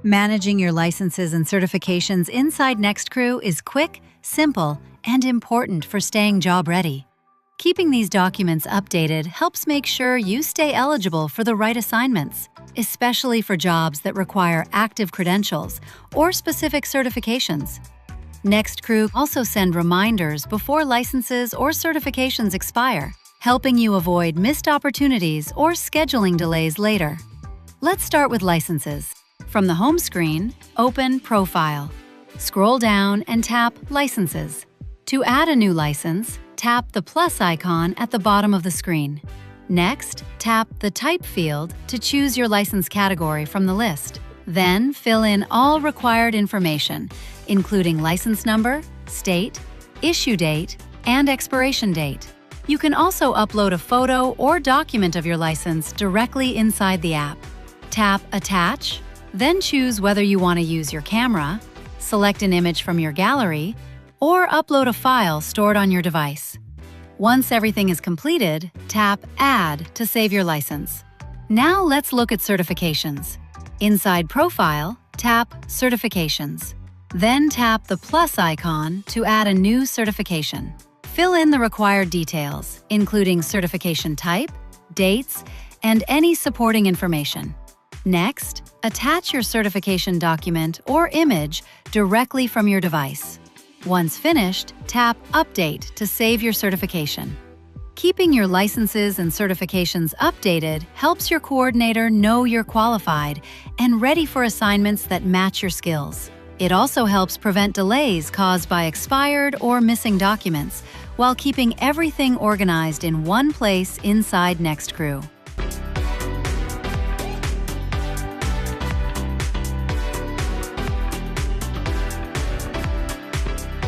Managing your licenses and certifications inside NextCrew is quick, simple, and important for staying job-ready. Keeping these documents updated helps make sure you stay eligible for the right assignments, especially for jobs that require active credentials or specific certifications. NextCrew also send reminders before licenses or certifications expire, helping you avoid missed opportunities or scheduling delays later. Let's start with licenses. From the home screen, open Profile. Scroll down and tap Licenses. To add a new license, tap the plus icon at the bottom of the screen. Next, tap the Type field to choose your license category from the list. Then, fill in all required information, including license number, state, issue date, and expiration date. You can also upload a photo or document of your license directly inside the app. Tap Attach, then choose whether you want to use your camera, select an image from your gallery, or upload a file stored on your device. Once everything is completed, tap Add to save your license. Now let's look at certifications. Inside Profile, tap Certifications. Then tap the plus icon to add a new certification. Fill in the required details, including certification type, dates, and any supporting information. Next, attach your certification document or image directly from your device. Once finished, tap Update to save your certification. Keeping your licenses and certifications updated helps your coordinator know you're qualified and ready for assignments that match your skills. It also helps prevent delays caused by expired or missing documents, while keeping everything organized in one place inside NextCrew.